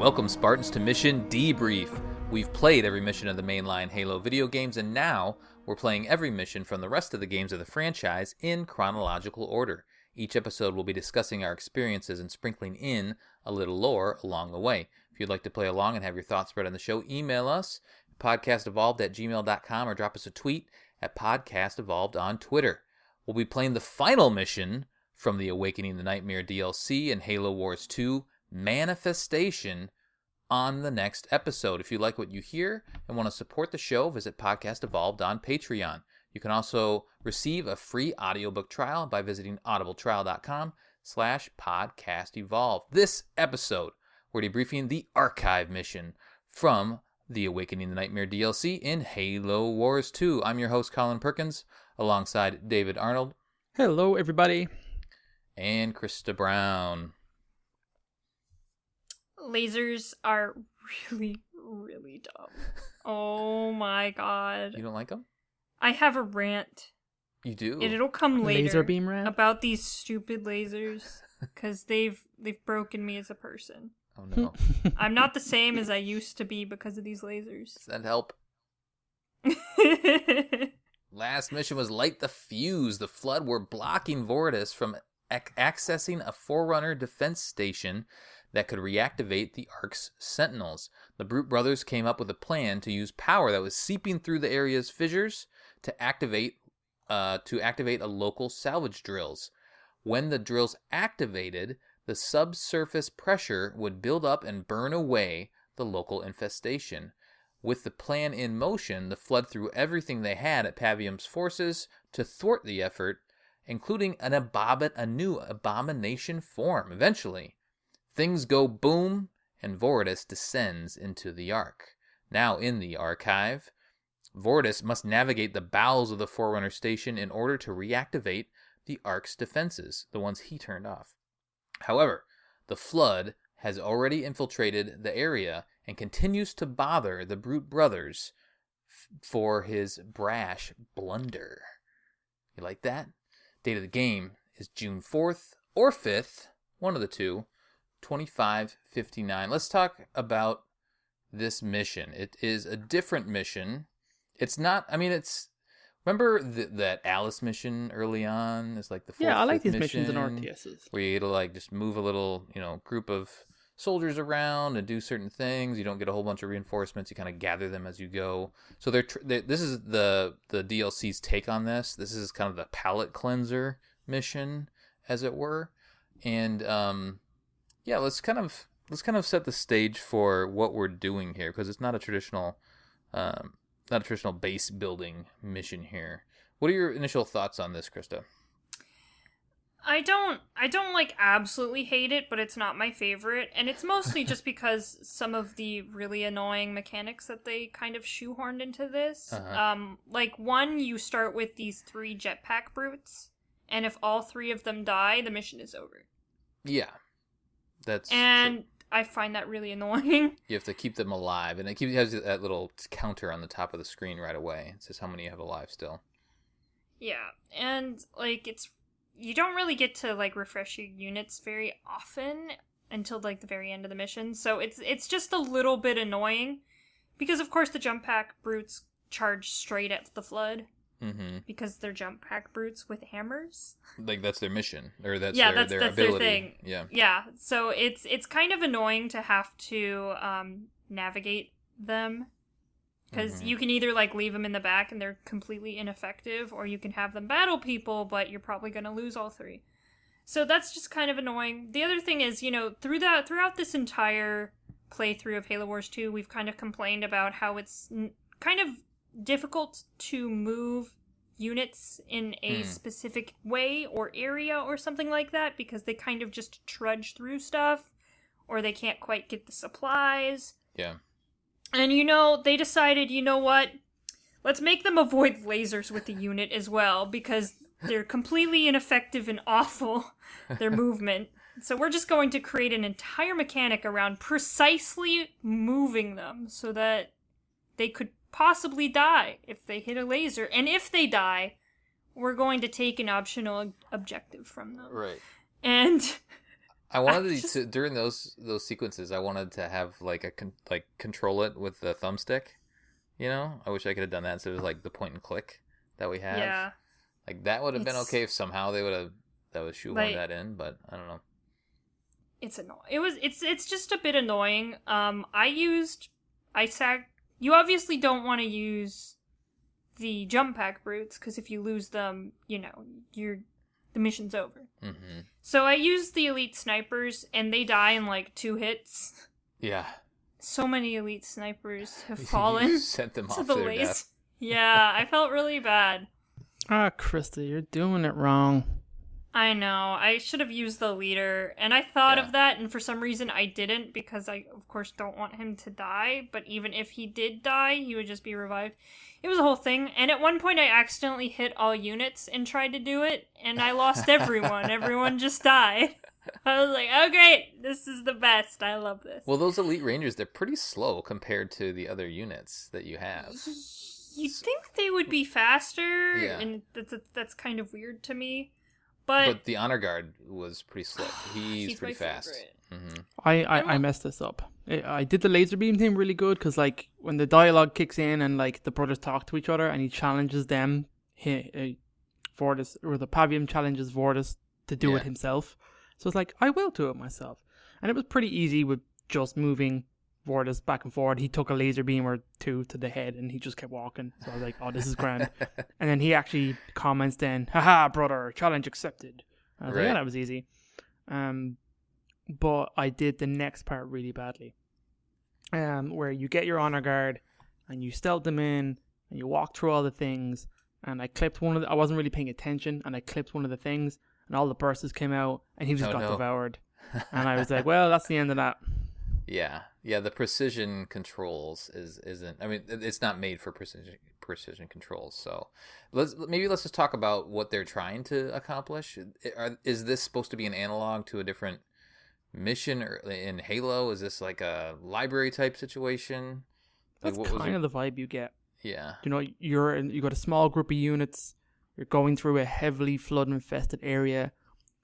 Welcome, Spartans, to Mission Debrief. We've played every mission of the mainline Halo video games, and now we're playing every mission from the rest of the games of the franchise in chronological order. Each episode will be discussing our experiences and sprinkling in a little lore along the way. If you'd like to play along and have your thoughts spread on the show, email us podcastevolved@gmail.com or drop us a tweet at podcastevolved on Twitter. We'll be playing the final mission from the Awakening the Nightmare DLC and Halo Wars 2 Manifestation on the next episode. If you like what you hear and want to support the show, visit Podcast Evolved on Patreon. You can also receive a free audiobook trial by visiting audibletrial.com/podcastevolved. This episode, we're debriefing the Archive mission from the Awakening the Nightmare DLC in Halo Wars 2. I'm your host, Colin Perkins, alongside David Arnold. Hello, everybody. And Krista Brown. Lasers are really, really dumb. Oh my god. You don't like them? I have a rant. You do? And it'll come later. Laser beam rant? About these stupid lasers. Because they've broken me as a person. Oh no. I'm not the same as I used to be because of these lasers. Does that help? Last mission was Light the Fuse. The Flood were blocking Vortis from accessing a Forerunner defense station that could reactivate the Ark's Sentinels. The Brute Brothers came up with a plan to use power that was seeping through the area's fissures to activate a local salvage drills. When the drills activated, the subsurface pressure would build up and burn away the local infestation. With the plan in motion, the Flood threw everything they had at Pavium's forces to thwart the effort, including a new abomination form. Eventually, things go boom, and Vortis descends into the Ark. Now in the Archive, Vortis must navigate the bowels of the Forerunner station in order to reactivate the Ark's defenses, the ones he turned off. However, the Flood has already infiltrated the area and continues to bother the Brute Brothers for his brash blunder. You like that? Date of the game is June 4th or 5th, one of the two, 2559. Let's talk about this mission. It is a different mission. It's not, remember that Alice mission early on? It's like the fourth, I like these mission missions in RTSs. where you get to like just move a little, group of soldiers around and do certain things. You don't get a whole bunch of reinforcements. You kind of gather them as you go. So this is the DLC's take on this. This is kind of the palate cleanser mission, as it were. And let's kind of set the stage for what we're doing here, because it's not a traditional base building mission here. What are your initial thoughts on this, Krista? I don't like absolutely hate it, but it's not my favorite, and it's mostly just because some of the really annoying mechanics that they kind of shoehorned into this. Like one, you start with these 3 jetpack brutes, and if all 3 of them die, the mission is over. Yeah, and I find that really annoying. You have to keep them alive, and it has that little counter on the top of the screen right away. It says how many you have alive still. Yeah, and like you don't really get to like refresh your units very often until like the very end of the mission, so it's just a little bit annoying because of course the jump pack brutes charge straight at the Flood. Mm-hmm. Because they're jump pack brutes with hammers. Like that's their mission, or that's their ability. Their thing. Yeah. So it's kind of annoying to have to navigate them, because you can either like leave them in the back and they're completely ineffective, or you can have them battle people, but you're probably going to lose all 3. So that's just kind of annoying. The other thing is, throughout this entire playthrough of Halo Wars 2, we've kind of complained about how it's kind of difficult to move units in a specific way or area or something like that, because they kind of just trudge through stuff, or they can't quite get the supplies. Yeah. And they decided, what? Let's make them avoid lasers with the unit as well, because they're completely ineffective and awful, their movement. So we're just going to create an entire mechanic around precisely moving them so that they could possibly die if they hit a laser, and if they die, we're going to take an optional objective from them. Right. And I wanted to during those sequences. I wanted to have like control it with the thumbstick. You know, I wish I could have done that instead of like the point and click that we have. Yeah. Like that would have been okay if somehow they would have shoehorned that in, but I don't know. It's annoying. It's just a bit annoying. You obviously don't want to use the jump pack brutes because if you lose them, you know, the mission's over. Mm-hmm. So I used the elite snipers, and they die in like 2 hits. Yeah. So many elite snipers have fallen. You sent them off to their death. Yeah, I felt really bad. Krista, you're doing it wrong. I know. I should have used the leader, and I thought of that, and for some reason I didn't, because I, of course, don't want him to die, but even if he did die, he would just be revived. It was a whole thing, and at one point I accidentally hit all units and tried to do it, and I lost everyone. Everyone just died. I was like, oh great, this is the best. I love this. Well, those elite rangers, they're pretty slow compared to the other units that you have. You'd think they would be faster, and that's kind of weird to me. But the honor guard was pretty slow. He's pretty fast. Mm-hmm. I messed this up. I did the laser beam thing really good because like when the dialogue kicks in and like the brothers talk to each other and he challenges them, Vortis, or the Pavium challenges Vortis to do it himself. So it's like I will do it myself, and it was pretty easy with just moving Vortis back and forward. He took a laser beam or 2 to the head and he just kept walking. So I was like, oh, this is grand. And then he actually comments then, haha, brother, challenge accepted. I was like, yeah, that was easy. But I did the next part really badly. Where you get your honor guard and you stealth them in and you walk through all the things, and I clipped I wasn't really paying attention, and I clipped one of the things and all the bursts came out and he just got devoured. And I was like, well, that's the end of that. Yeah, the precision controls isn't. I mean, it's not made for precision controls. So let's just talk about what they're trying to accomplish. Is this supposed to be an analog to a different mission or in Halo? Is this like a library type situation? That's kind of the vibe you get. Yeah, you know, you got a small group of units. You're going through a heavily flood infested area.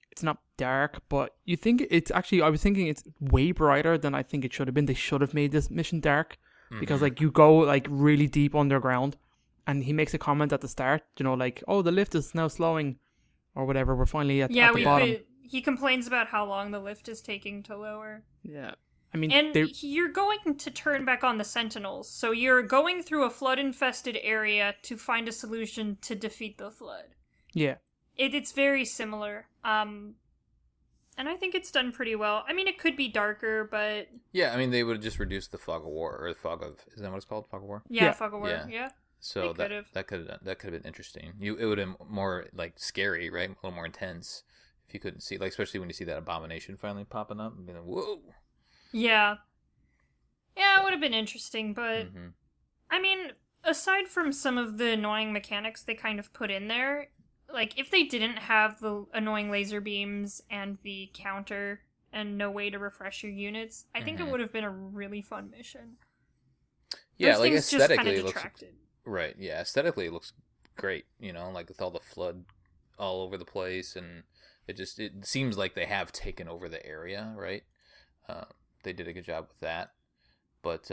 It's not dark, but you think it's actually, I was thinking it's way brighter than I think it should have been. They should have made this mission dark because like you go like really deep underground, and he makes a comment at the start, you know, like, oh, the lift is now slowing or whatever. We're finally at the bottom. He complains about how long the lift is taking to lower. Yeah. I mean, and you're going to turn back on the Sentinels, so you're going through a flood-infested area to find a solution to defeat the flood. Yeah. It's very similar. And I think it's done pretty well. I mean, it could be darker, but... Yeah, I mean, they would have just reduced the fog of war, or the fog of... Is that what it's called? Fog of war? Yeah, fog of war, yeah. So that could have been interesting. It would have been more, like, scary, right? A little more intense if you couldn't see, like, especially when you see that abomination finally popping up and being like, whoa! Yeah. Yeah, it would have been interesting, but... I mean, aside from some of the annoying mechanics they kind of put in there... Like, if they didn't have the annoying laser beams and the counter and no way to refresh your units, I think it would have been a really fun mission. Yeah, those like things aesthetically just it looks right. Yeah, aesthetically it looks great. You know, like with all the flood all over the place, and it seems like they have taken over the area, right? They did a good job with that, but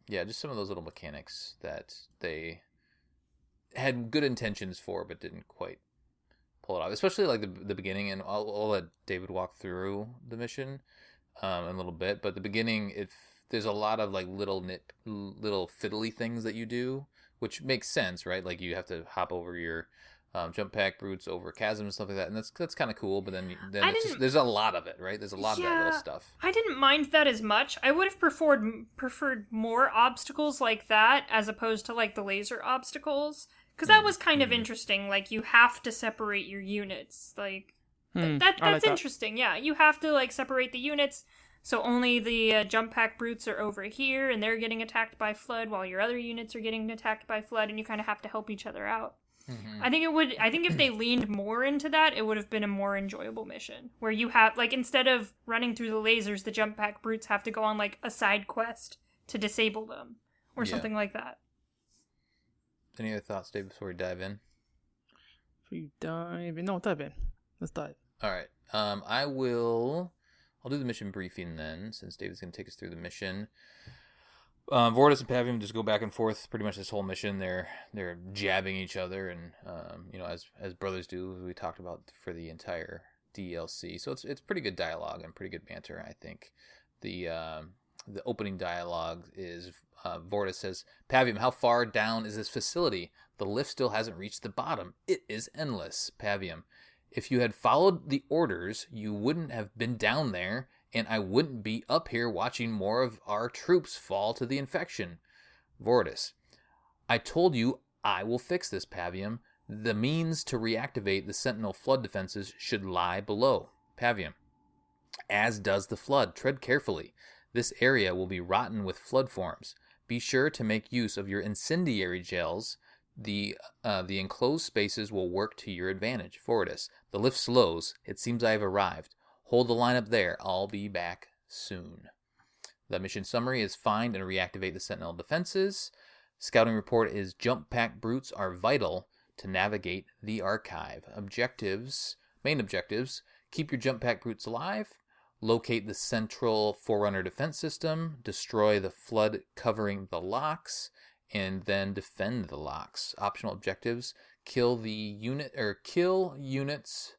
yeah, just some of those little mechanics that they had good intentions for, but didn't quite pull it off. Especially like the beginning, and I'll let David walk through the mission in a little bit. But the beginning, there's a lot of like little fiddly things that you do, which makes sense, right? Like you have to hop over your jump pack brutes over chasms and stuff like that, and that's kind of cool. But then there's a lot of it, right? There's a lot of that little stuff. I didn't mind that as much. I would have preferred more obstacles like that as opposed to like the laser obstacles. Because that was kind of interesting. Like, you have to separate your units. Like, that's interesting. Yeah, you have to, like, separate the units. So only the jump pack brutes are over here, and they're getting attacked by flood, while your other units are getting attacked by flood, and you kind of have to help each other out. I think if they leaned more into that, it would have been a more enjoyable mission. Where you have, like, instead of running through the lasers, the jump pack brutes have to go on, like, a side quest to disable them. Or something like that. Any other thoughts, Dave, before we dive in? Dive in. No, dive in. Let's dive. All right. I will I'll do the mission briefing then, since David's going to take us through the mission. Vortis and Pavium just go back and forth pretty much this whole mission. They're jabbing each other, and as brothers do, as we talked about for the entire DLC. So it's pretty good dialogue and pretty good banter, I think. The opening dialogue is Vortis says, "Pavium, how far down is this facility? The lift still hasn't reached the bottom. It is endless." Pavium, "If you had followed the orders, you wouldn't have been down there, and I wouldn't be up here watching more of our troops fall to the infection." Vortis, "I told you I will fix this, Pavium. The means to reactivate the Sentinel flood defenses should lie below." Pavium, "As does the flood. Tread carefully. This area will be rotten with flood forms. Be sure to make use of your incendiary gels. The enclosed spaces will work to your advantage." Vortis, "The lift slows. It seems I have arrived. Hold the line up there. I'll be back soon." The mission summary is find and reactivate the Sentinel defenses. Scouting report is jump pack brutes are vital to navigate the archive. Main objectives, keep your jump pack brutes alive, locate the central Forerunner defense system, destroy the flood covering the locks, and then defend the locks. Optional objectives, kill units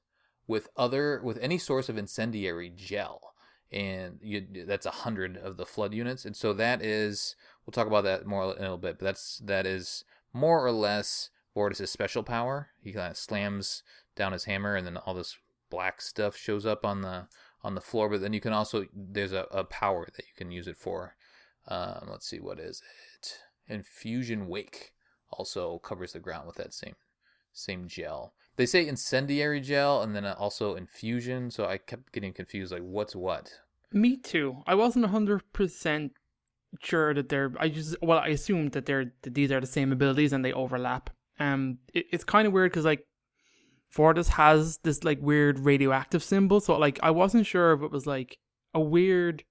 with any source of incendiary gel, and that's 100 of the flood units. And so that is, we'll talk about that more in a little bit, but that is more or less Vortis' special power. He kind of slams down his hammer, and then all this black stuff shows up on the floor. But then you can also, there's a power that you can use it for. Let's see, what is it? Infusion Wake also covers the ground with that same gel. They say incendiary gel and then also infusion, so I kept getting confused, like what's what. Me too. I wasn't 100% sure that I assumed that these are the same abilities and they overlap. It's kind of weird because like Vortis has this like weird radioactive symbol, so like I wasn't sure if it was like a weird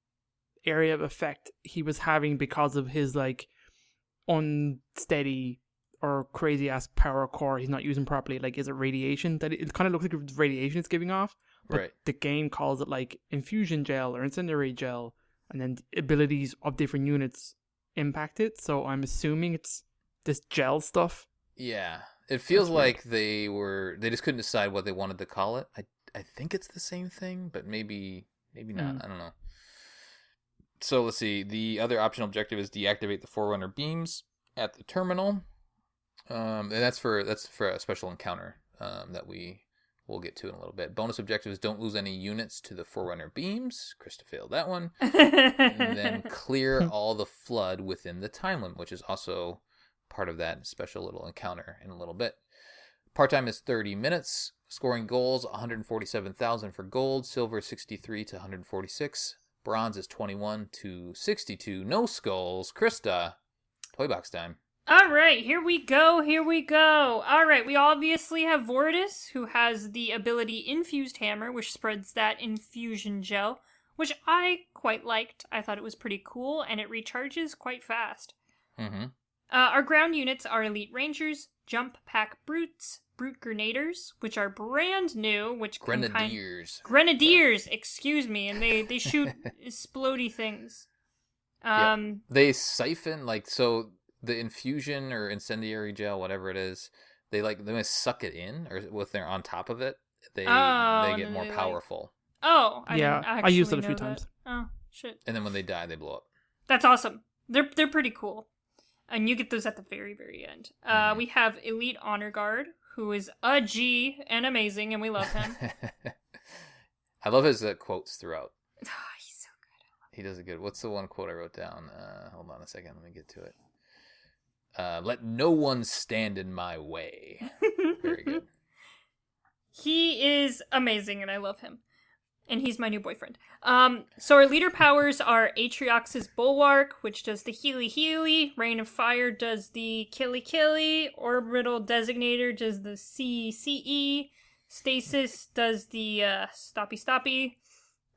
area of effect he was having because of his like unsteady or crazy ass power core he's not using properly. Like, is it radiation? That it kind of looks like it's radiation it's giving off, but right. The game calls it like infusion gel or incendiary gel, and then abilities of different units impact it. So I'm assuming it's this gel stuff. Yeah, it feels like they just couldn't decide what they wanted to call it. I think it's the same thing, but maybe not. I don't know. So let's see. The other optional objective is deactivate the Forerunner beams at the terminal. And that's for a special encounter that we'll get to in a little bit. Bonus objective is don't lose any units to the Forerunner beams. Krista failed that one. And then clear all the flood within the time limit, which is also part of that special little encounter in a little bit. Part time is 30 minutes. Scoring goals, 147,000 for gold. Silver, 63 to 146. Bronze is 21 to 62. No skulls. Krista, toy box time. All right, here we go. All right, we obviously have Vortis, who has the ability Infused Hammer, which spreads that infusion gel, which I quite liked. I thought it was pretty cool, and it recharges quite fast. Mm-hmm. Our ground units are Elite Rangers, Jump Pack Brutes, Brute Grenadiers, which are brand new, which Grenadiers, excuse me, and they shoot explodey things. Yep. They siphon, like, so the infusion or incendiary gel, whatever it is, they suck it in, or if they're on top of it, they get more powerful. I used it a few times. Oh shit! And then when they die, they blow up. That's awesome. They're pretty cool, and you get those at the very very end. We have Elite Honor Guard, who is a G and amazing, and we love him. I love his quotes throughout. Oh, he's so good. He does it good. What's the one quote I wrote down? Hold on a second. Let me get to it. Let no one stand in my way. Very good. He is amazing, and I love him. And he's my new boyfriend. So our leader powers are Atriox's Bulwark, which does the Healy. Rain of Fire does the Killy. Orbital Designator does the CCE. Stasis does the Stoppy.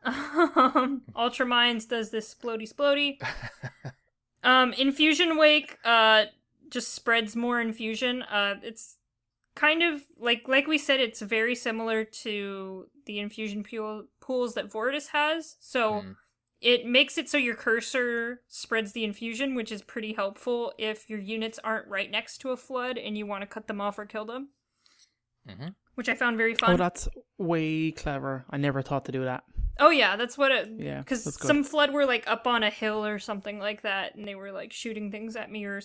Ultraminds does this Splody. Infusion Wake just spreads more infusion. kind of like we said, it's very similar to the infusion pools that Vortis has. So it makes it so your cursor spreads the infusion, which is pretty helpful if your units aren't right next to a flood and you want to cut them off or kill them. Mm-hmm. Which I found very fun. Oh, that's way clever. I never thought to do that. Oh yeah, that's what it. Yeah, because some flood were like up on a hill or something like that, and they were like shooting things at me or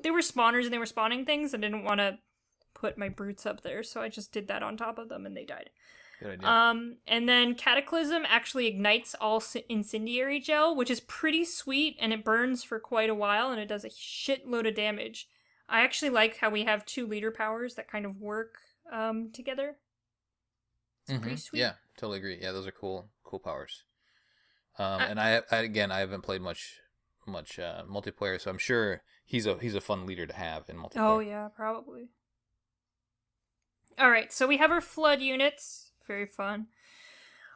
they were spawners and they were spawning things. I didn't want to put my brutes up there, so I just did that on top of them, and they died. Good idea. And then Cataclysm actually ignites all incendiary gel, which is pretty sweet, and it burns for quite a while, and it does a shitload of damage. I actually like how we have 2 leader powers that kind of work together. It's pretty sweet. Yeah, totally agree. Yeah, those are cool powers. And I haven't played much multiplayer, so I'm sure he's a fun leader to have in multiplayer. Oh yeah, probably. All right, so we have our flood units. Very fun.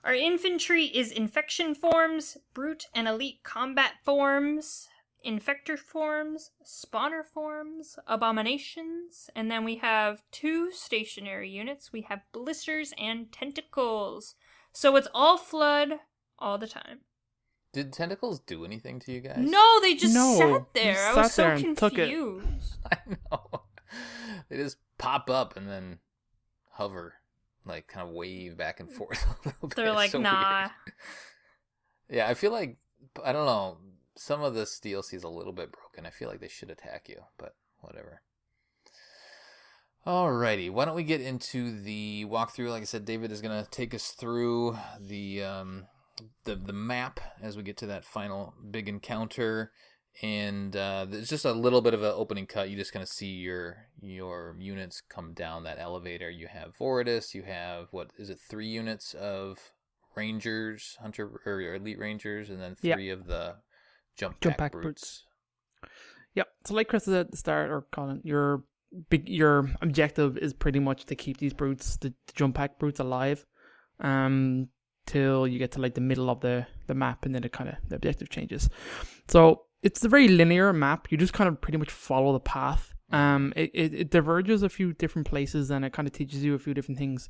Our infantry is infection forms, brute and elite combat forms, infector forms, spawner forms, abominations, and then we have 2 stationary units. We have blisters and tentacles. So it's all flood all the time. Did tentacles do anything to you guys? No, they just sat there. I was so confused. I know. They just pop up and then hover, like kind of wave back and forth a little bit. They're like, so nah. Weird. Yeah, I feel like, I don't know, some of this DLC is a little bit broken. I feel like they should attack you, but whatever. Alrighty, why don't we get into the walkthrough? Like I said, David is going to take us through the map as we get to that final big encounter. And there's just a little bit of an opening cut. You just kind of see your units come down that elevator. You have Vortis. You have, 3 units of Rangers, Hunter or Elite Rangers, and then 3 of the jump pack brutes. Yep. So like Chris said at the start, or Colin, your objective is pretty much to keep these brutes, the jump pack brutes, alive, till you get to like the middle of the map, and then the objective changes. So it's a very linear map. You just kind of pretty much follow the path. It diverges a few different places, and it kind of teaches you a few different things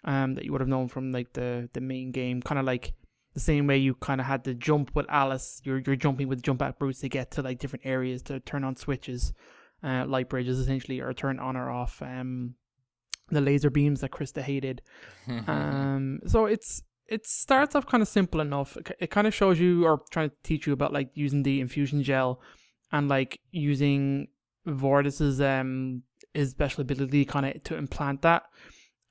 that you would have known from like the main game. Kind of like the same way you kind of had to jump with Alice. You're jumping with jump back brutes to get to like different areas to turn on switches, light bridges essentially, or turn on or off the laser beams that Krista hated. So it starts off kind of simple enough. It kind of shows you, or trying to teach you about like using the infusion gel and like using Vortis's his special ability kind of to implant that,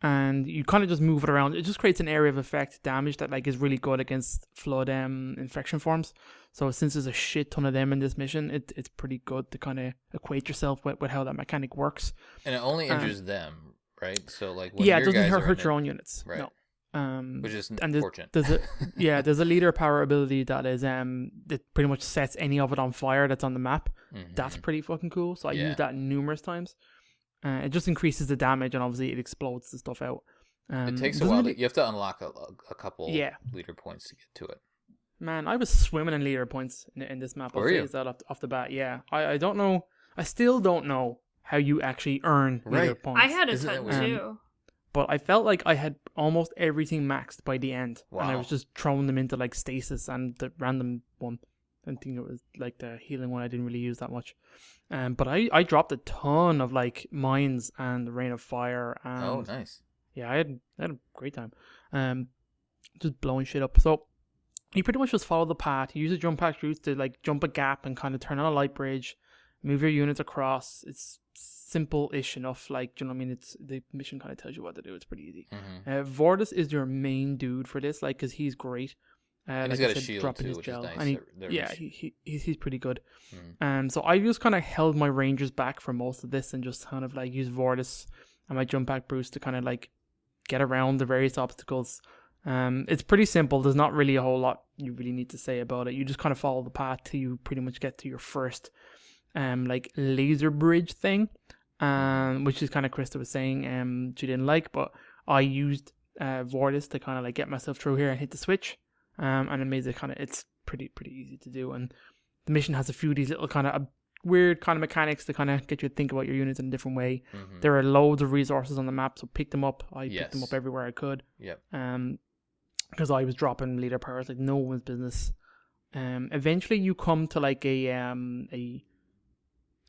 and you kind of just move it around. It just creates an area of effect damage that like is really good against flood infection forms. So since there's a shit ton of them in this mission, it's pretty good to kind of equate yourself with how that mechanic works. And it only injures them, right? So like when it doesn't hurt your own units, right? No. Which is unfortunate. There's a leader power ability that is that pretty much sets any of it on fire that's on the map. Mm-hmm. That's pretty fucking cool. So I used that numerous times. It just increases the damage, and obviously it explodes the stuff out. It takes a while. You have to unlock a couple leader points to get to it. Man, I was swimming in leader points in this map. I'll say that off the bat. Yeah, I don't know. I still don't know how you actually earn leader points. I had a ton too. But I felt like I had almost everything maxed by the end. Wow. And I was just throwing them into like stasis and the random one. I think it was like the healing one I didn't really use that much. But I dropped a ton of like mines and the rain of fire. And, oh, nice. Yeah, I had a great time. Just blowing shit up. So you pretty much just follow the path. You use the jump pack routes to like jump a gap and kind of turn on a light bridge, move your units across. It's simple-ish enough, like, do you know what I mean? It's the mission kind of tells you what to do. It's pretty easy. Vortis is your main dude for this, like, because he's great. And like he's got a shield too, which gel. is nice. And he's pretty good. So I just kind of held my rangers back for most of this and just kind of like use Vortis and my jump back Bruce to kind of like get around the various obstacles. It's pretty simple. There's not really a whole lot you really need to say about it. You just kind of follow the path till you pretty much get to your first like laser bridge thing. Which is kind of Krista was saying she didn't like, but I used Vortis to kind of like get myself through here and hit the switch, and it made it kind of, it's pretty easy to do. And the mission has a few of these little kind of weird kind of mechanics to kind of get you to think about your units in a different way. Mm-hmm. There are loads of resources on the map, so pick them up. I Yes. picked them up everywhere I could. Yep. Because I was dropping leader powers like no one's business. Eventually you come to like a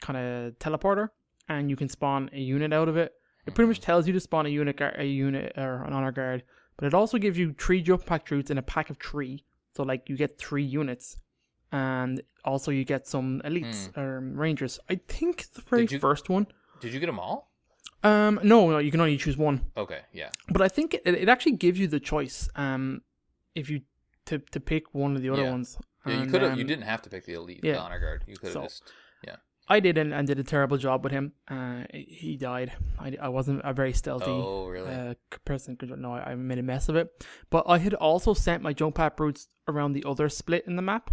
kind of teleporter, and you can spawn a unit out of it. It pretty much tells you to spawn a unit or an honor guard, but it also gives you 3 jump pack troops in a pack of 3. So like you get 3 units, and also you get some elites or rangers. I think the very first one. Did you get them all? No, you can only choose one. Okay, yeah. But I think it actually gives you the choice. If you to pick one of the other ones. Yeah, you could have. You didn't have to pick the elite, the honor guard. You could have just. Yeah. I did and did a terrible job with him. He died. I wasn't a very stealthy person. No, I made a mess of it. But I had also sent my jump pack brutes around the other split in the map.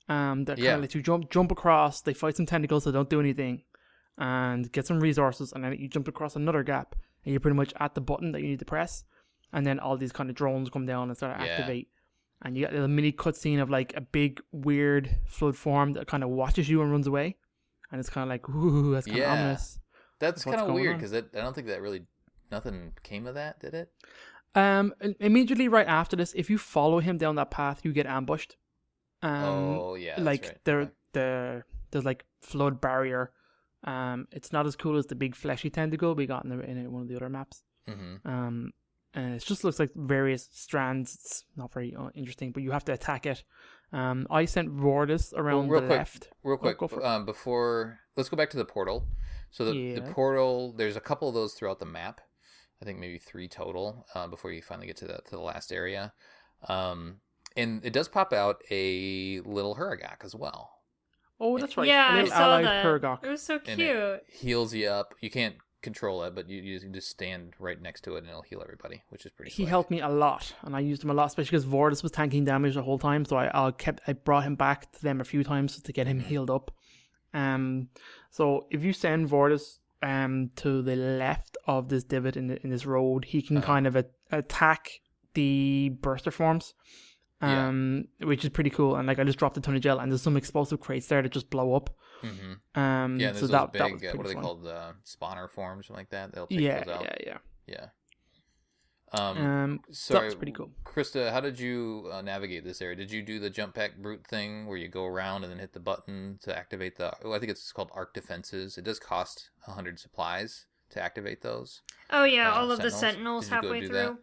That kind of let you jump across. They fight some tentacles that don't do anything, and get some resources, and then you jump across another gap, and you're pretty much at the button that you need to press, and then all these kind of drones come down and start to activate. And you get a mini cutscene of like a big weird flood form that kind of watches you and runs away. And it's kind of like, ooh, that's kind of ominous. That's kind of weird because I don't think that really, nothing came of that, did it? Immediately right after this, if you follow him down that path, you get ambushed. That's like right. There's like flood barrier. It's not as cool as the big fleshy tentacle we got in one of the other maps. Mm-hmm. And it just looks like various strands. It's not very interesting, but you have to attack it. I sent Vortis around left. Real quick, before, let's go back to the portal. So the portal, there's a couple of those throughout the map. I think maybe 3 total before you finally get to the last area. And it does pop out a little Huragok as well. Oh, that's right. Yeah, I saw that. Huragok. It was so cute. And it heals you up. You can't control it, but you just stand right next to it and it'll heal everybody, which is pretty He helped me a lot, and I used him a lot, especially because Vortis was tanking damage the whole time, so I brought him back to them a few times to get him healed up. So if you send Vortis to the left of this divot in this road, he can kind of attack the burster forms, which is pretty cool. And like I just dropped a ton of gel, and there's some explosive crates there that just blow up. Mm-hmm. There's those big, what are they called? Spawner forms, something like that. They'll take those out. Yeah. So that was pretty cool. Krista, how did you navigate this area? Did you do the jump pack brute thing where you go around and then hit the button to activate I think it's called arc defenses. It does cost 100 supplies to activate those. Oh yeah, all of the sentinels halfway through.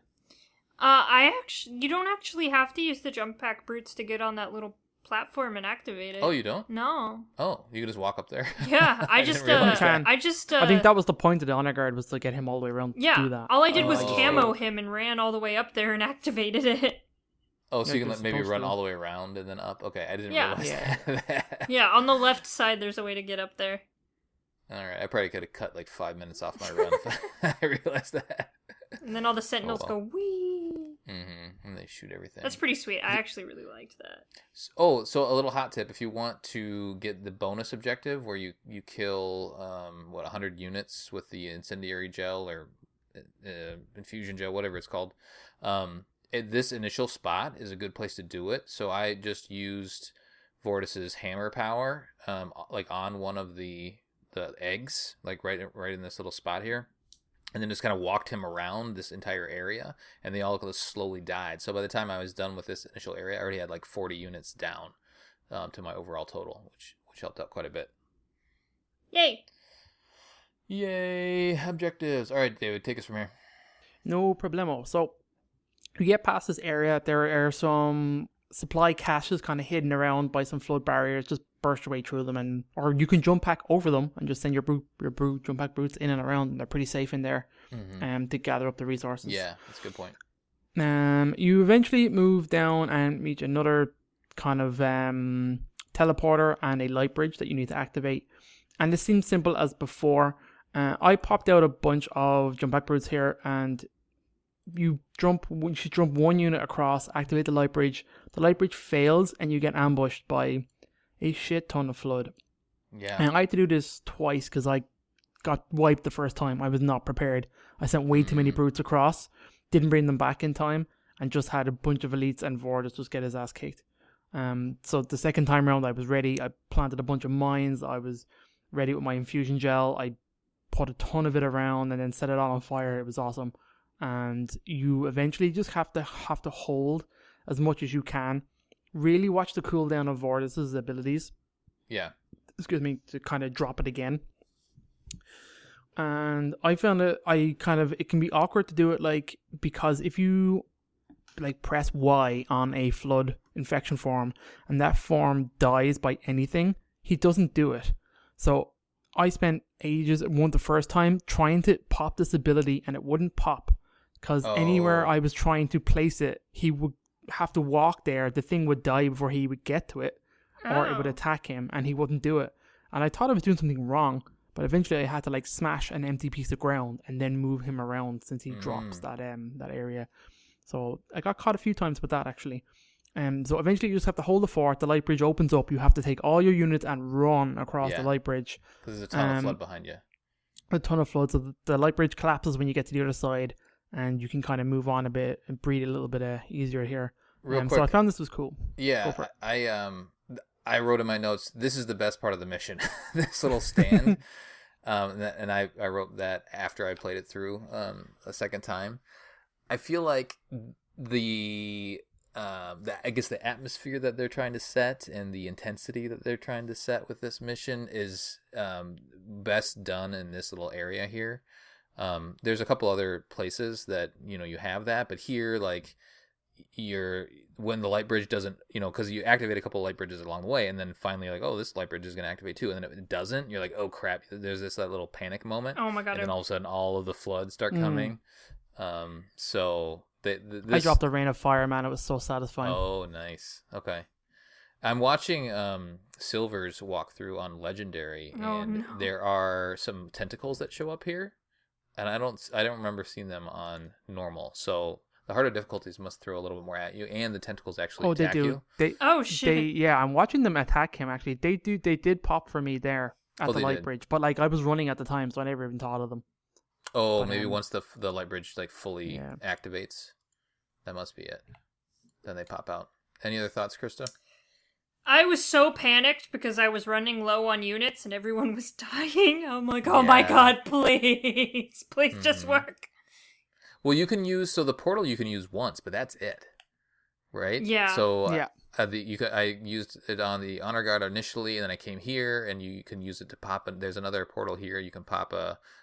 You don't actually have to use the jump pack brutes to get on that little platform and activate it. Oh, you don't? No. Oh, you can just walk up there. Yeah, I think that was the point of the honor guard, was to get him all the way around to do that. All I did was camo him and ran all the way up there and activated it. Oh, so you can maybe run all the way around and then up? Okay, I didn't realize that. Yeah, on the left side there's a way to get up there. Alright, I probably could have cut like 5 minutes off my run if I realized that. And then all the sentinels go wee. Mm-hmm. And they shoot everything. That's pretty sweet. I actually really liked that. So a little hot tip: if you want to get the bonus objective where you kill 100 units with the incendiary gel or infusion gel, whatever it's called, this initial spot is a good place to do it. So I just used Vortis's hammer power, like on one of the eggs, like right in this little spot here. And then just kind of walked him around this entire area, and they all just slowly died. So by the time I was done with this initial area, I already had like 40 units down to my overall total, which helped out quite a bit. Yay! Objectives. All right, David, take us from here. No problemo. So you get past this area, there are some supply caches kind of hidden around by some flood barriers. Just burst your way through them, or you can jump pack over them and just send your jump pack brutes in and around, and they're pretty safe in there to gather up the resources. Yeah, that's a good point. You eventually move down and meet another kind of teleporter and a light bridge that you need to activate, and this seems simple as before. I popped out a bunch of jump pack brutes here, and you should jump one unit across, activate the light bridge. The light bridge fails and you get ambushed by a shit ton of flood. Yeah. And I had to do this twice because I got wiped the first time. I was not prepared. I sent way too many brutes across, didn't bring them back in time, and just had a bunch of elites and Vortis just get his ass kicked. So the second time around I was ready. I planted a bunch of mines. I was ready with my infusion gel. I put a ton of it around and then set it all on fire. It was awesome. And you eventually just have to hold as much as you can. Really watch the cooldown of Vortis's abilities. Yeah. Excuse me, to kind of drop it again. And I found it can be awkward to do it, like, because if you like press Y on a flood infection form and that form dies by anything, he doesn't do it. So I spent ages the first time trying to pop this ability and it wouldn't pop because anywhere I was trying to place it, he would have to walk there. The thing would die before he would get to it, or it would attack him, and he wouldn't do it. And I thought I was doing something wrong, but eventually I had to like smash an empty piece of ground and then move him around since he drops that area. So I got caught a few times with that actually. So eventually you just have to hold the fort. The light bridge opens up. You have to take all your units and run across the light bridge. Because there's a ton of flood behind you. A ton of flood. So the light bridge collapses when you get to the other side, and you can kind of move on a bit and breathe a little bit easier here. Real quick. So I found this was cool. Yeah, I wrote in my notes, this is the best part of the mission. This little stand. And I wrote that after I played it through a second time. I feel like I guess the atmosphere that they're trying to set and the intensity that they're trying to set with this mission is best done in this little area here. There's a couple other places that you have that, but here, like, when the light bridge doesn't, because you activate a couple of light bridges along the way, and then finally you're like, oh, this light bridge is going to activate too, and then it doesn't, you're like, oh crap, there's that little panic moment. Oh my god. And then all of a sudden all of the floods start coming. So I dropped a rain of fire, man. It was so satisfying. Oh, nice. Okay. I'm watching Silver's walkthrough on Legendary, and there are some tentacles that show up here, and I don't remember seeing them on normal. So the harder difficulties must throw a little bit more at you, and the tentacles actually attack you. I'm watching them attack him. Actually, they did pop for me there at the light bridge, but like I was running at the time, so I never even thought of them. Oh, but, maybe once the light bridge like fully activates, that must be it. Then they pop out. Any other thoughts, Krista? I was so panicked because I was running low on units and everyone was dying. I'm like, oh my god, please just work. Well, you can use the portal you can use once, but that's it, right? Yeah. So I used it on the honor guard initially, and then I came here, and you can use it to pop. And there's another portal here. You can pop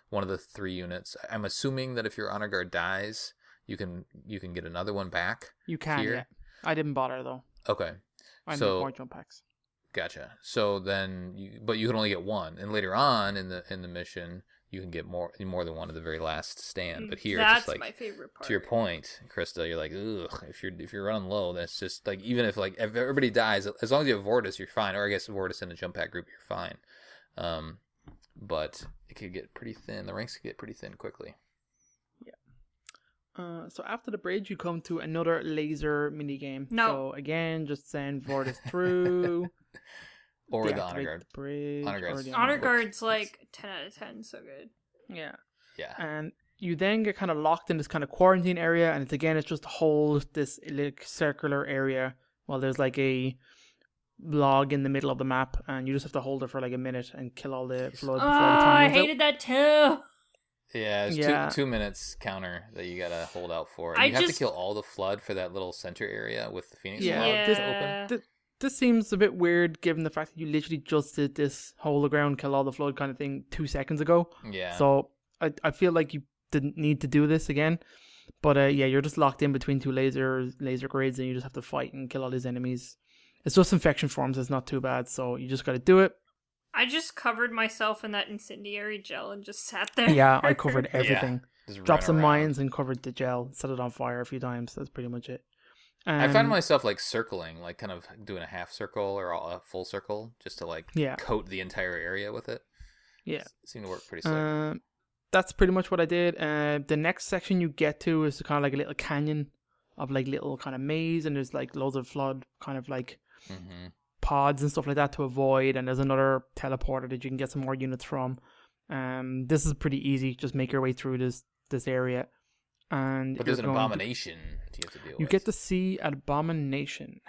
one of the 3 units. I'm assuming that if your honor guard dies, you can get another one back. You can. Here. Yeah. I didn't bother though. Okay. I need more jump packs. Gotcha. So then, but you can only get one, and later on in the mission, you can get more than one at the very last stand. But here, that's it's just like, my favorite part. To your point, Krista, you're like, ugh. If you're running low, that's just like, even if everybody dies, as long as you have Vortis, you're fine. Or I guess Vortis in the jump pack group, you're fine. But it could get pretty thin. The ranks could get pretty thin quickly. So after the bridge, you come to another laser mini game. No. So again, just send Vortis through. Or the honor guard. The bridge, honor guard's like 10 out of 10, so good. Yeah. Yeah. And you then get kind of locked in this kind of quarantine area, and it's just to hold this like circular area while there's like a log in the middle of the map, and you just have to hold it for like a minute and kill all the flood. Oh, I hated that too. Yeah, it's 2 minutes counter that you gotta hold out for. And you have to kill all the flood for that little center area with the Phoenix log open. This seems a bit weird given the fact that you literally just did this hold the ground, kill all the flood kind of thing 2 seconds ago. Yeah. So I feel like you didn't need to do this again. But you're just locked in between 2 laser grids, and you just have to fight and kill all these enemies. It's just infection forms. It's not too bad, so you just got to do it. I just covered myself in that incendiary gel and just sat there. Yeah, I covered everything. Dropped some around. mines and covered the gel. Set it on fire a few times. That's pretty much it. I found myself like circling, like kind of doing a half circle or a full circle just to like coat the entire area with it. Yeah. It seemed to work pretty sick. That's pretty much what I did. The next section you get to is kind of like a little canyon of like little kind of maze, and there's like loads of flood kind of like pods and stuff like that to avoid, and there's another teleporter that you can get some more units from. This is pretty easy. Just make your way through this area. But there's an abomination you have to deal with. You get to see an abomination.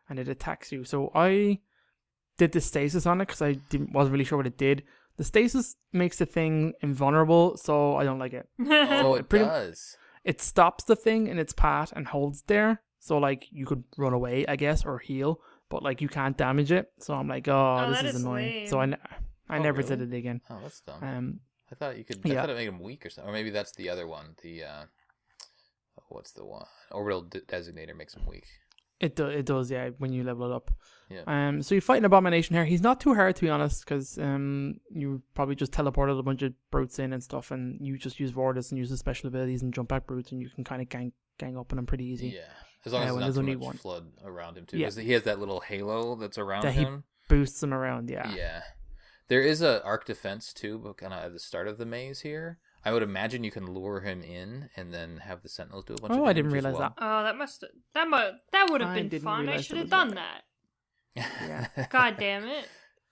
And it attacks you. So I did the stasis on it because I wasn't really sure what it did. The stasis makes the thing invulnerable, so I don't like it. Oh, it does. It stops the thing in its path and holds there. So, like, you could run away, I guess, or heal, but, like, you can't damage it. So I'm like, this is annoying. Lame. So I never really? did it again. Oh, that's dumb. I thought you could. I thought it made him weak or something. Or maybe that's the other one. The what's the one? Orbital designator makes him weak. It does, yeah, when you level it up. Yeah. So you fight an abomination here. He's not too hard, to be honest, because you probably just teleported a bunch of brutes in and stuff, and you just use Vortis and use the special abilities and jump back brutes, and you can kind of gang up on him pretty easy. Yeah, as long as there's not too much flood around him too. Yeah. He has that little halo that's around that him. He boosts him around, yeah. Yeah. There is a arc defense too, but kind of at the start of the maze here. I would imagine you can lure him in and then have the sentinels do a bunch of damage. I didn't realize that. Oh, that would have been fun. I should have done that. Yeah. God damn it.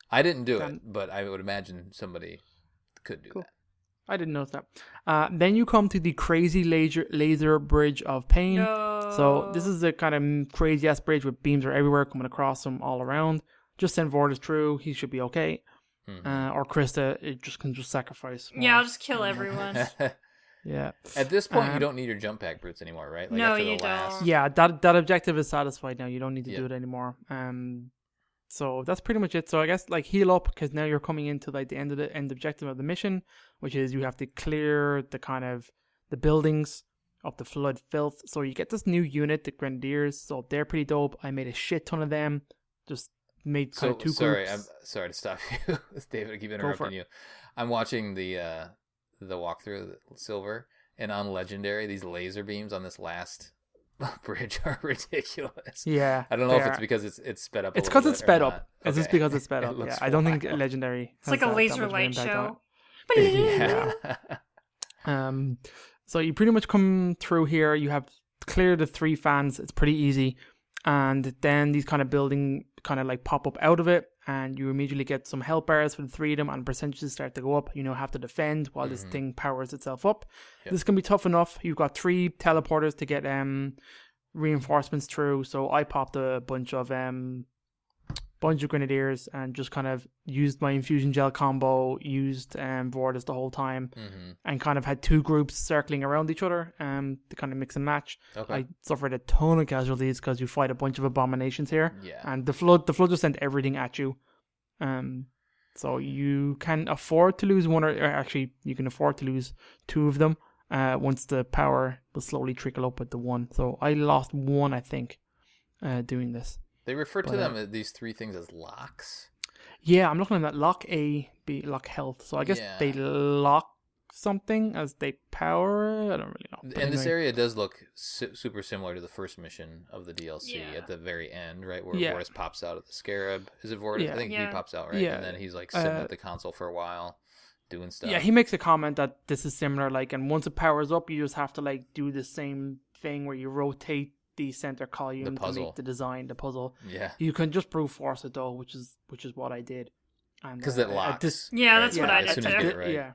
I didn't do it, but I would imagine somebody could do that. I didn't notice that. Then you come to the crazy laser bridge of pain. No. So this is the kind of crazy ass bridge with beams are everywhere coming across him all around. Just send Vortis through. He should be okay. Mm-hmm. Or Krista, it can just sacrifice. Yeah, I'll just kill everyone. Yeah. At this point, you don't need your jump pack brutes anymore, right? Like no, after you don't. Yeah, that objective is satisfied now. You don't need to do it anymore. So that's pretty much it. So I guess like heal up because now you're coming into like the end objective of the mission, which is you have to clear the kind of the buildings of the flood filth. So you get this new unit, the Grenadiers. So they're pretty dope. I made a shit ton of them. Just made kind of two groups. I'm sorry to stop you, David. I keep interrupting you. I'm watching the walkthrough, Silver, and on Legendary, these laser beams on this last bridge are ridiculous. Yeah, I don't know if it's because it's sped up. It's because it's sped up. It's just because it's sped up. Yeah, I don't think Legendary. It's like a laser light show. Yeah. So you pretty much come through here. You have cleared the 3 fans. It's pretty easy, and then these kind of building kind of like pop up out of it, and you immediately get some health bars for the 3 of them, and percentages start to go up. You have to defend while this thing powers itself up. Yep. This can be tough enough. You've got 3 teleporters to get reinforcements through. So I popped a bunch of Grenadiers and just kind of used my infusion gel combo, used Vortis the whole time, and kind of had 2 groups circling around each other to kind of mix and match. Okay. I suffered a ton of casualties because you fight a bunch of abominations here, and the flood just sent everything at you. So you can afford to lose one, or actually you can afford to lose 2 of them once the power will slowly trickle up with the 1. So I lost 1, I think, doing this. They refer to them as these 3 things as locks. Yeah, I'm looking at that. Lock A, B, lock health. So I guess they lock something as they power. I don't really know. But and this area does look super similar to the first mission of the DLC at the very end, right? Where Vortis pops out of the scarab. Is it Vortis? I think he pops out, right? Yeah. And then he's like sitting at the console for a while doing stuff. Yeah, he makes a comment that this is similar. Like, and once it powers up, you just have to like do the same thing where you rotate the center column to make the puzzle. Yeah, you can just brute force it though, which is what I did. Because it locks. That's what I did too. Right. Yeah.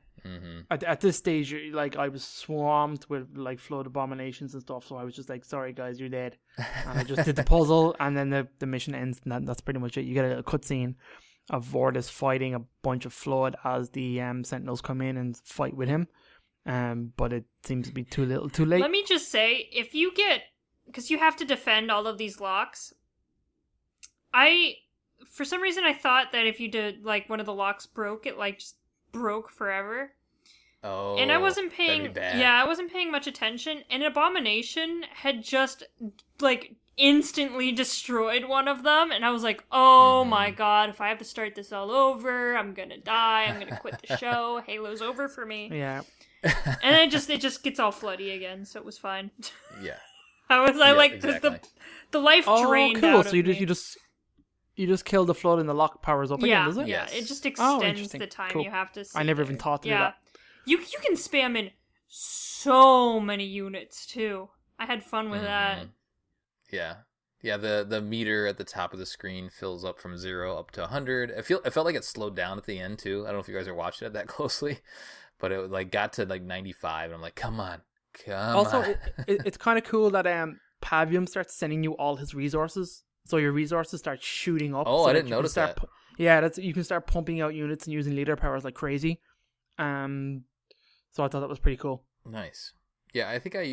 At this stage, like I was swamped with like flood abominations and stuff, so I was just like, "Sorry guys, you're dead." And I just did the puzzle, and then the mission ends, and that's pretty much it. You get a cutscene of Vortis fighting a bunch of flood as the Sentinels come in and fight with him. But it seems to be too little, too late. Let me just say, if you get, because you have to defend all of these locks, for some reason I thought that if you did like one of the locks broke, it like just broke forever. Oh, and I wasn't paying. That'd be bad. Yeah, I wasn't paying much attention. And Abomination had just like instantly destroyed one of them, and I was like, "Oh my god! If I have to start this all over, I'm gonna die. I'm gonna quit the show. Halo's over for me." Yeah. And then it just gets all floody again, so it was fine. Yeah. The life drained out of me. You just kill the flood and the lock powers up again, does it? Yeah, it just extends the time you have to see. I never even thought to do that. You can spam in so many units too. I had fun with that. Yeah. Yeah, the meter at the top of the screen fills up from 0 up to 100. It felt like it slowed down at the end too. I don't know if you guys are watching it that closely, but it like got to like 95 and I'm like, come on. Also, it's kind of cool that Pavium starts sending you all his resources so your resources start shooting up. Oh, so I that didn't you can notice start that. Yeah, you can start pumping out units and using leader powers like crazy. So I thought that was pretty cool. Nice. Yeah, I think I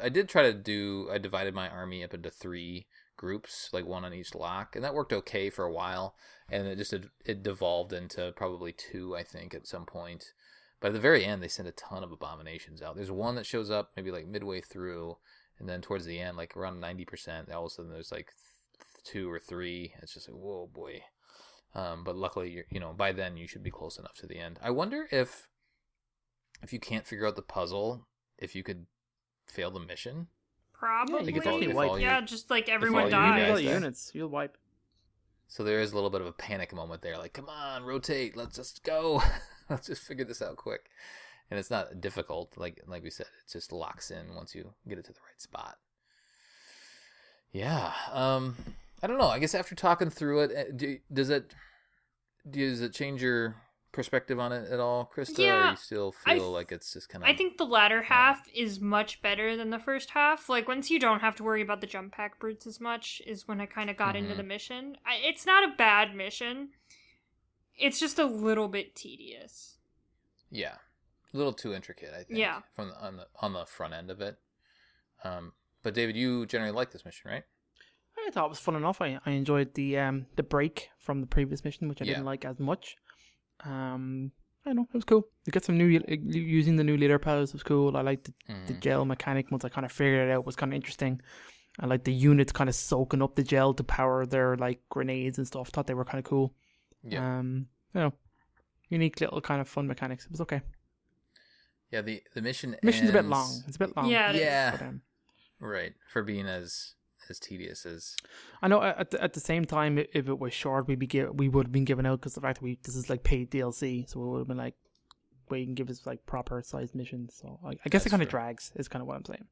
did try to I divided my army up into 3 groups, like 1 on each lock, and that worked okay for a while, and it devolved into probably 2, I think, at some point. But at the very end, they sent a ton of abominations out. There's one that shows up maybe like midway through, and then towards the end, like around 90%, all of a sudden there's like 2 or 3. It's just like, whoa, boy. But luckily, by then you should be close enough to the end. I wonder if you can't figure out the puzzle, if you could fail the mission. Probably. Like, it's actually wipe. Yeah, just like all everyone you dies. guys die. Units, you'll wipe. So there is a little bit of a panic moment there. Like, come on, rotate. Let's just go. Let's just figure this out quick. And it's not difficult. Like we said, it just locks in once you get it to the right spot. Yeah. I don't know. I guess after talking through it, does it change your perspective on it at all, Krista? Yeah, or you still feel like it's just kind of... I think the latter half is much better than the first half. Like, once you don't have to worry about the jump pack brutes as much is when I kind of got into the mission. It's not a bad mission. It's just a little bit tedious. Yeah. A little too intricate, I think. Yeah. On the front end of it. But David, you generally like this mission, right? I thought it was fun enough. I enjoyed the break from the previous mission, which I didn't like as much. I don't know, it was cool. You get some using the new leader powers was cool. I liked the gel mechanic once I kind of figured it out was kind of interesting. I liked the units kind of soaking up the gel to power their like grenades and stuff. Thought they were kind of cool. Yeah. Unique little kind of fun mechanics. It was okay. Yeah, the mission's a bit long. It's a bit long. Yeah. But, right, for being as tedious as... I know at the same time, if it was short, we would have been given out because the fact that this is like paid DLC, so it would have been like, well, you can give us like proper sized missions. So I guess it kind of drags. Is kind of what I'm saying.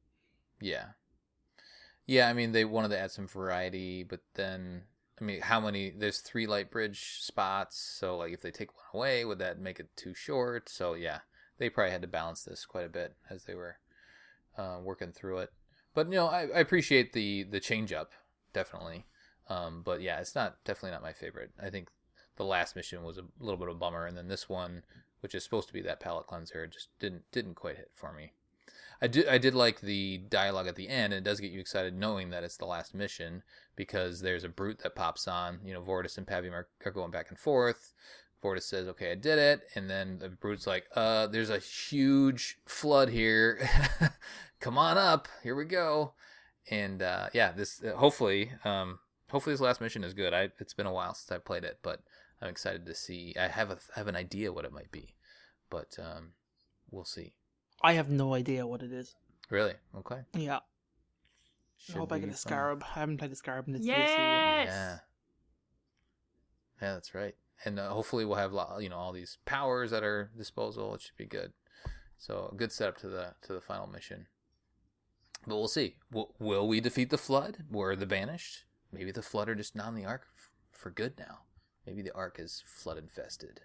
Yeah. I mean, they wanted to add some variety, but then I mean, how many? There's 3 light bridge spots, so like if they take one away, would that make it too short? So yeah, they probably had to balance this quite a bit as they were working through it. But I appreciate the change up, definitely. But yeah, it's definitely not my favorite. I think the last mission was a little bit of a bummer, and then this one, which is supposed to be that palate cleanser, just didn't quite hit for me. I did like the dialogue at the end, and it does get you excited knowing that it's the last mission, because there's a brute that pops on. Vortis and Pavium are going back and forth. Vortis says, "Okay, I did it," and then the brute's like, "There's a huge flood here. Come on up. Here we go." And this hopefully this last mission is good. It's been a while since I played it, but I'm excited to see. I have an idea what it might be, but we'll see. I have no idea what it is. Really? Okay. Yeah. Should I hope I get a Scarab. I haven't played a Scarab in this DLC yet. Yes! Yeah, that's right. And hopefully we'll have all these powers at our disposal. It should be good. So a good setup to the final mission. But we'll see. Will we defeat the Flood? We're the Banished? Maybe the Flood are just not on the Ark for good now. Maybe the Ark is flood infested.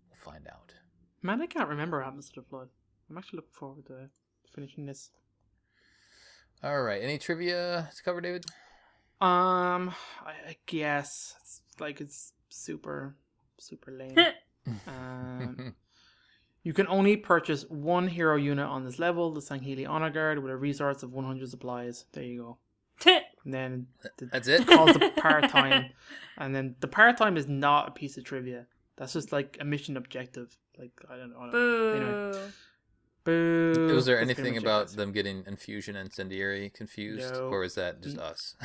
We'll find out. Man, I can't remember what happens to the Flood. I'm actually looking forward to finishing this. All right. Any trivia to cover, David? I guess it's super lame. You can only purchase 1 hero unit on this level, the Sangheli Honor Guard, with a resource of 100 supplies. There you go. And then that's it. Calls the part-time. And then the part-time is not a piece of trivia. That's just like a mission objective. Like, I don't know. Boo. Anyway. Boo. Was there anything about them getting Infusion and Incendiary confused? No. Or is that just us?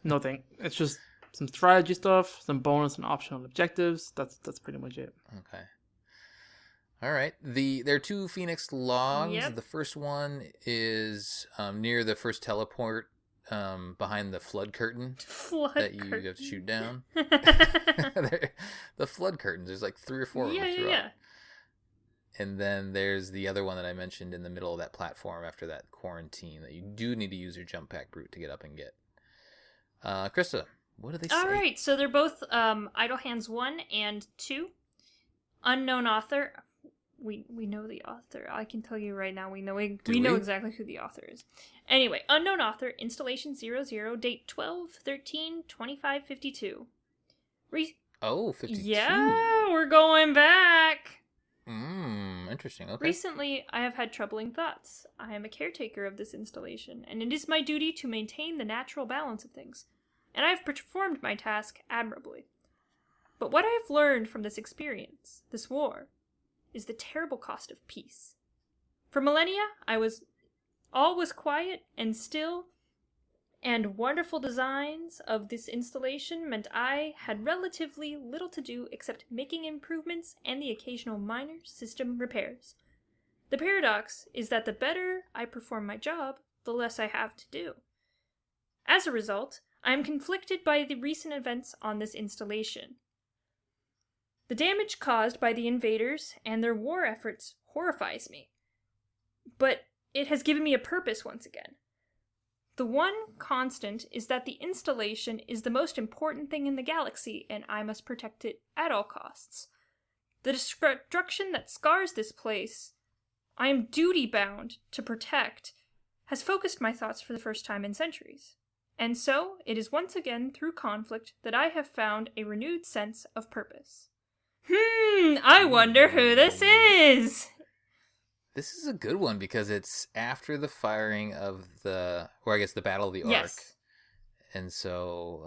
Nothing. It's just some strategy stuff, some bonus and optional objectives. That's pretty much it. Okay. All right. There are 2 Phoenix logs. Yep. The first one is near the first teleport behind the flood curtain that you have to shoot down. The flood curtains. There's like 3 or 4 of them throughout. Yeah. And then there's the other one that I mentioned in the middle of that platform after that quarantine that you do need to use your jump pack brute to get up and get. Krista, what do they say? All right, so they're both Idle Hands 1 and 2. Unknown author. we know the author. I can tell you right now, we know we? exactly who the author is. Anyway, unknown author, installation 00, date 12/13/2552. 52. Yeah, we're going back. Interesting. Okay. Recently, I have had troubling thoughts. I am a caretaker of this installation, and it is my duty to maintain the natural balance of things. And I have performed my task admirably. But what I have learned from this experience, this war, is the terrible cost of peace. For millennia, all was quiet and still, and wonderful designs of this installation meant I had relatively little to do except making improvements and the occasional minor system repairs. The paradox is that the better I perform my job, the less I have to do. As a result, I am conflicted by the recent events on this installation. The damage caused by the invaders and their war efforts horrifies me, but it has given me a purpose once again. The one constant is that the installation is the most important thing in the galaxy, and I must protect it at all costs. The destruction that scars this place, I am duty-bound to protect, has focused my thoughts for the first time in centuries. And so, it is once again through conflict that I have found a renewed sense of purpose. I wonder who this is! This is a good one because it's after the firing of the Battle of the Ark. Yes. And so,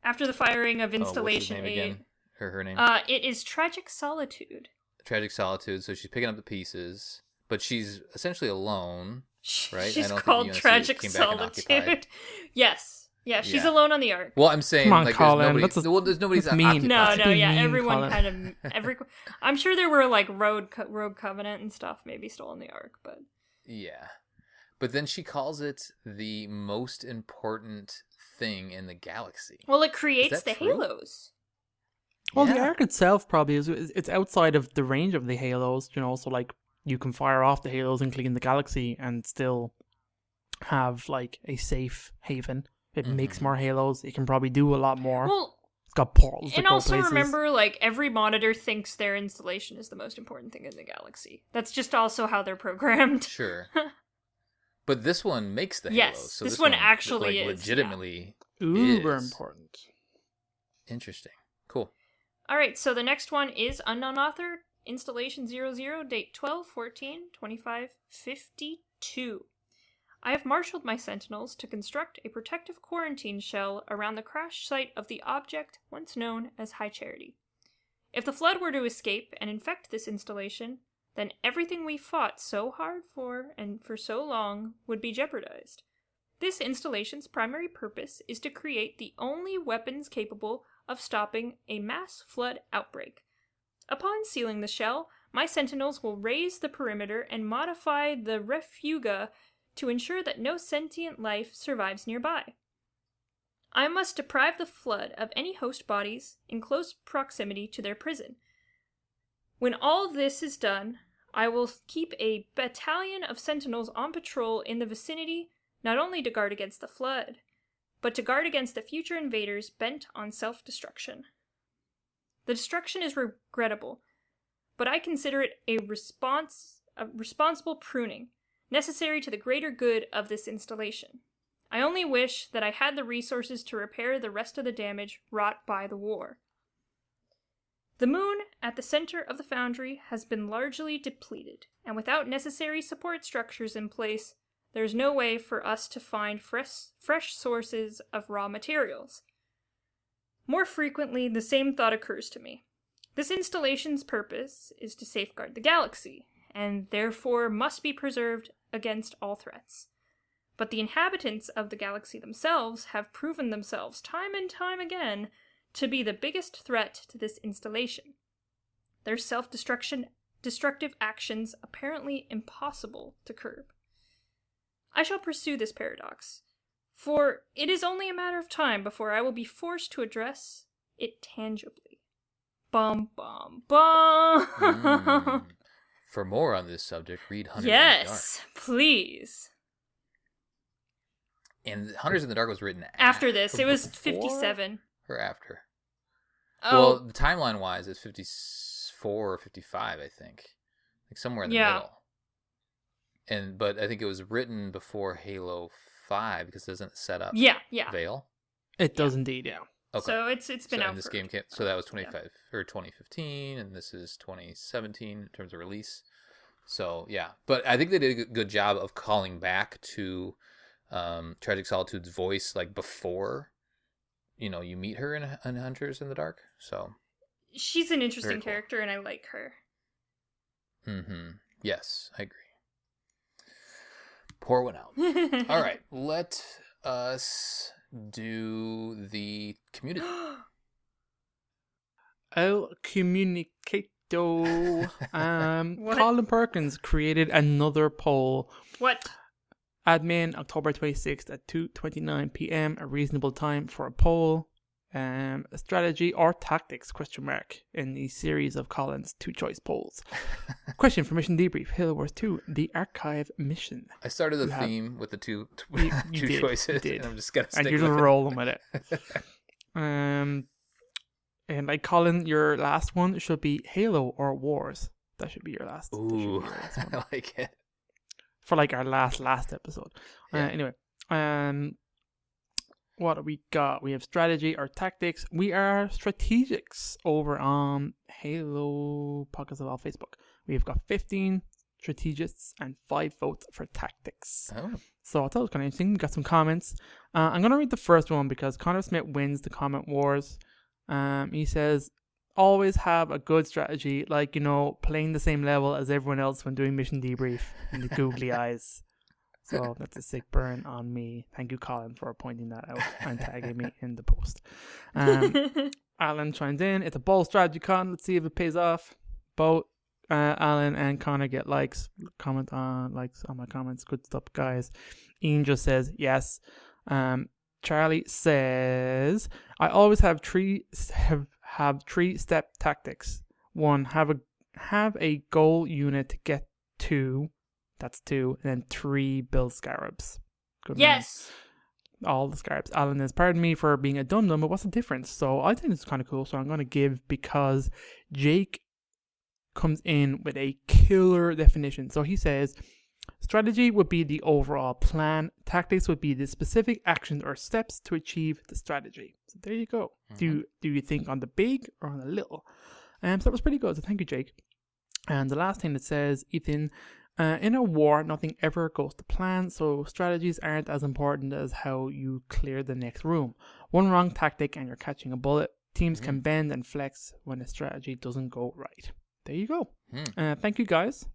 after the firing of Installation what's his name 8. again? Her name? It is Tragic Solitude. Tragic Solitude. So she's picking up the pieces, but she's essentially alone, right? She's I don't called think the UNSC Tragic came back and occupied. Solitude. Yes. Yeah, she's Yeah. alone on the Ark. Well, I'm saying, Come on, like, Colin, there's nobody's that's mean. occupied. No, Being yeah, mean, everyone Colin. kind of I'm sure there were like Rogue Covenant and stuff maybe stolen the Ark, but Yeah. But then she calls it the most important thing in the galaxy. well, it creates Is the that true? halos. Well, the Yeah. arc itself probably it's outside of the range of the halos, so like you can fire off the halos and clean the galaxy and still have like a safe haven. It makes more halos. It can probably do a lot more. Well, It's got portals that and go also places. remember, like, every monitor thinks their installation is the most important thing in the galaxy. That's just also how they're programmed. Sure. But this one makes the Yes, halos. So this one actually like, is, legitimately Uber is. important. Interesting. Cool. All right, so the next one is Unknown Author, Installation 00, date 12/14/2552. I have marshaled my sentinels to construct a protective quarantine shell around the crash site of the object once known as High Charity. If the Flood were to escape and infect this installation, then everything we fought so hard for and for so long would be jeopardized. This installation's primary purpose is to create the only weapons capable of stopping a mass flood outbreak. Upon sealing the shell, my sentinels will raise the perimeter and modify the refuga to ensure that no sentient life survives nearby. I must deprive the Flood of any host bodies in close proximity to their prison. When all this is done, I will keep a battalion of sentinels on patrol in the vicinity, not only to guard against the Flood, but to guard against the future invaders bent on self-destruction. The destruction is regrettable, but I consider it a responsible pruning, necessary to the greater good of this installation. I only wish that I had the resources to repair the rest of the damage wrought by the war. The moon at the center of the foundry has been largely depleted, and without necessary support structures in place, there is no way for us to find fresh sources of raw materials. More frequently, the same thought occurs to me. This installation's purpose is to safeguard the galaxy, and therefore must be preserved against all threats. But the inhabitants of the galaxy themselves have proven themselves time and time again to be the biggest threat to this installation. Their destructive actions apparently impossible to curb. I shall pursue this paradox, for it is only a matter of time before I will be forced to address it tangibly. Bum, bum, bum! For more on this subject, read Hunters Yes, please. in the Dark. And Hunters in the Dark was written After this, it was before 57. or after? Oh, Well, timeline-wise, it's 54 or 55, I think. like somewhere in the middle. But I think it was written before Halo 5 because it doesn't set up Vale. It does indeed, yeah. Okay. So it's been out. And this game came, so that was 2015, and this is 2017 in terms of release. So yeah, but I think they did a good job of calling back to Tragic Solitude's voice, like before, you meet her in Hunters in the Dark. So she's an interesting character, and I like her. Mm-hmm. Yes, I agree. Pour one out. All right, let us do the community. El Comunicato. Colin Perkins created another poll. What? Admin, October 26th at 2:29 p.m. A reasonable time for a poll. Strategy or tactics? ? In the series of Colin's 2-choice polls. Question for Mission Debrief: Halo Wars 2: The Archive Mission. I started the theme with the two choices. You did. And I'm just gonna stick and you're just rolling with it. And like Colin, your last one should be Halo or Wars. That should be your last. Ooh, I like it. For like our last episode. Yeah. Anyway, what do we got? We have strategy or tactics. We are strategics over on Halo Pockets of All Facebook. We've got 15 strategists and 5 votes for tactics. Oh. So I thought it was kind of interesting. We got some comments. I'm going to read the first one because Connor Smith wins the comment wars. He says, always have a good strategy, like, playing the same level as everyone else when doing Mission Debrief in the googly eyes. So that's a sick burn on me. Thank you, Colin, for pointing that out and tagging me in the post. Alan chimes in. It's a bold strategy, Con. Let's see if it pays off. Both Alan and Connor get likes. Likes on my comments. Good stuff, guys. Ian just says yes. Charlie says, I always have three-step tactics. 1, have a goal unit to get to. That's 2. And then 3, build scarabs. Good yes. Man. All the scarabs. Alan is, pardon me for being a dum-dum, but what's the difference? So I think it's kind of cool. So I'm going to give because Jake comes in with a killer definition. So he says, strategy would be the overall plan. Tactics would be the specific actions or steps to achieve the strategy. So there you go. Mm-hmm. Do you think on the big or on the little? So that was pretty good. So thank you, Jake. And the last thing that says, Ethan, in a war, nothing ever goes to plan, so strategies aren't as important as how you clear the next room. One wrong tactic and you're catching a bullet. Teams can bend and flex when a strategy doesn't go right. There you go. Thank you, guys.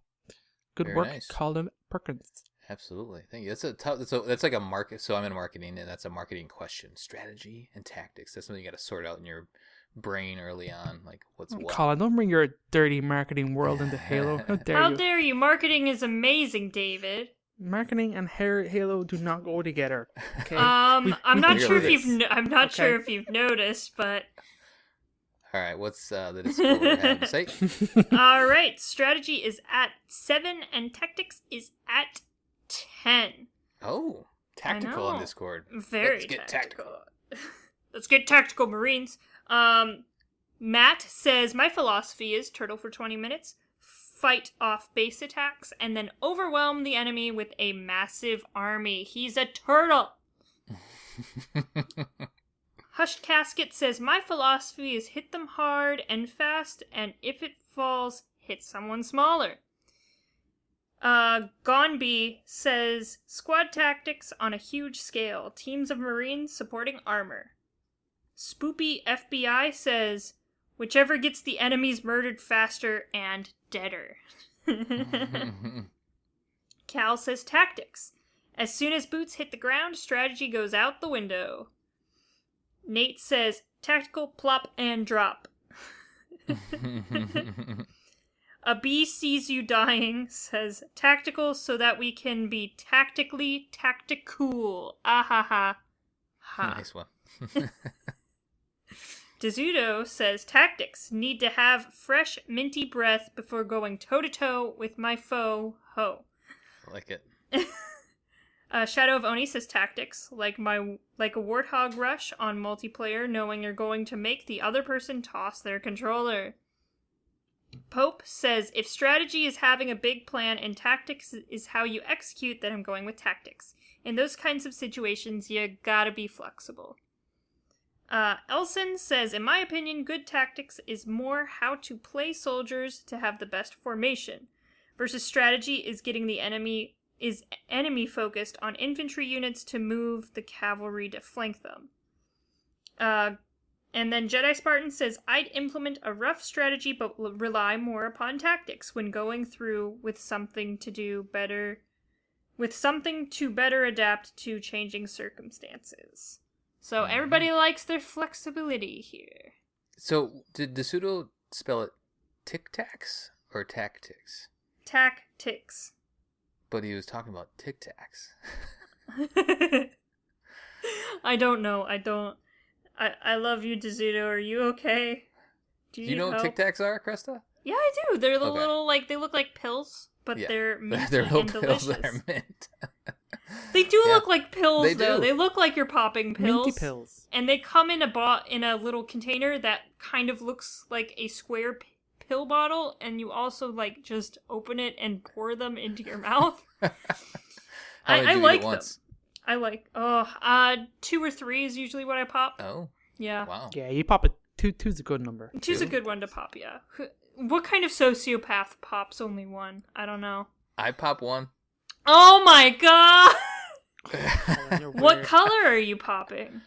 Good Very work, nice. Colin Perkins. Absolutely, thank you. That's like a market. So I'm in marketing, and that's a marketing question: strategy and tactics. That's something you got to sort out in your brain early on, like what's what. Colin, don't bring your dirty marketing world into Halo. How dare you? How dare you? Marketing is amazing, David. Marketing and Halo do not go together. Okay. I'm not sure if you've noticed, but. All right, what's the Discord have to say? All right, strategy is at 7 and tactics is at 10. Oh, tactical on Discord. Very Let's get tactical. Let's get tactical, Marines. Matt says, my philosophy is turtle for 20 minutes, fight off base attacks, and then overwhelm the enemy with a massive army. He's a turtle. Hushed Casket says, my philosophy is hit them hard and fast, and if it falls, hit someone smaller. Gonby says, squad tactics on a huge scale, teams of Marines supporting armor. Spoopy FBI says, whichever gets the enemies murdered faster and deader. Cal says, tactics. As soon as boots hit the ground, strategy goes out the window. Nate says, tactical, plop, and drop. A bee sees you dying says, tactical so that we can be tactically tacticool. Ah ha ha. Ha. Nice one. Dezudo says, tactics. Need to have fresh, minty breath before going toe-to-toe with my foe. Ho. I like it. Shadow of Oni says tactics, like a warthog rush on multiplayer, knowing you're going to make the other person toss their controller. Pope says, if strategy is having a big plan and tactics is how you execute, then I'm going with tactics. In those kinds of situations, you gotta be flexible. Elson says, in my opinion, good tactics is more how to play soldiers to have the best formation, versus strategy is getting the enemy focused on infantry units to move the cavalry to flank them. And then Jedi Spartan says, I'd implement a rough strategy but rely more upon tactics when going through with something to better adapt to changing circumstances. So everybody likes their flexibility here. So did DeSudo spell it tic-tacs or tactics? Tactics. But he was talking about tic-tacs. I don't know. I love you, DeSudo. Are you okay? Do you know what tic-tacs are, Krista? Yeah, I do. They're the little, they look like pills, but they're minty they're little and pills delicious. that are mint. They do look like pills, though. Do. They look like you're popping pills. Minty pills. And they come in a little container that kind of looks like a square pill bottle, and you also, just open it and pour them into your mouth. I like them. I like, 2 or 3 is usually what I pop. Oh. Yeah. Wow. Yeah, you pop it. Two's a good number. Two's a good one to pop, yeah. What kind of sociopath pops only one? I don't know. I pop 1. Oh my god! What color are you popping?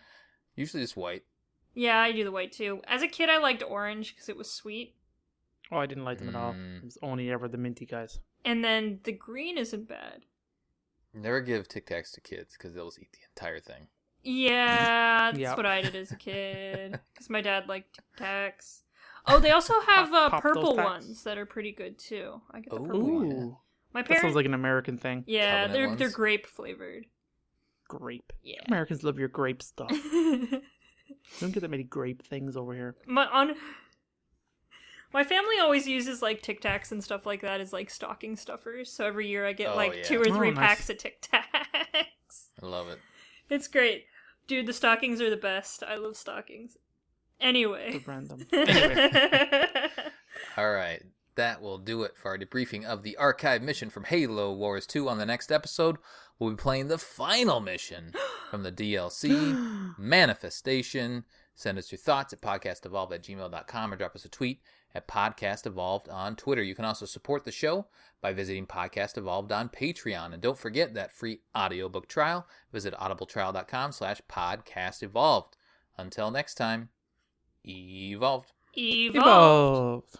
Usually just white. Yeah, I do the white too. As a kid, I liked orange because it was sweet. Oh, I didn't like them at all. It was only ever the minty guys. And then the green isn't bad. Never give Tic Tacs to kids because they'll just eat the entire thing. Yeah, that's what I did as a kid. Because my dad liked Tic Tacs. Oh, they also have purple ones that are pretty good too. I get the purple one. Ooh. My That parents. sounds like an American thing. Yeah, Covenant they're ones? grape flavored. Grape. Yeah. Americans love your grape stuff. Don't get that many grape things over here. My family always uses Tic Tacs and stuff like that as stocking stuffers. So every year I get 2 or 3 nice. packs of Tic Tacs. I love it. It's great. Dude, the stockings are the best. I love stockings. Anyway. So random. Anyway. All right. That will do it for our debriefing of the archive mission from Halo Wars 2. On the next episode, we'll be playing the final mission from the DLC, Manifestation. Send us your thoughts at podcastevolved@gmail.com or drop us a tweet at podcastevolved on Twitter. You can also support the show by visiting Podcast Evolved on Patreon. And don't forget that free audiobook trial. Visit audibletrial.com/podcastevolved. Until next time, evolved. Evolved. Evolved.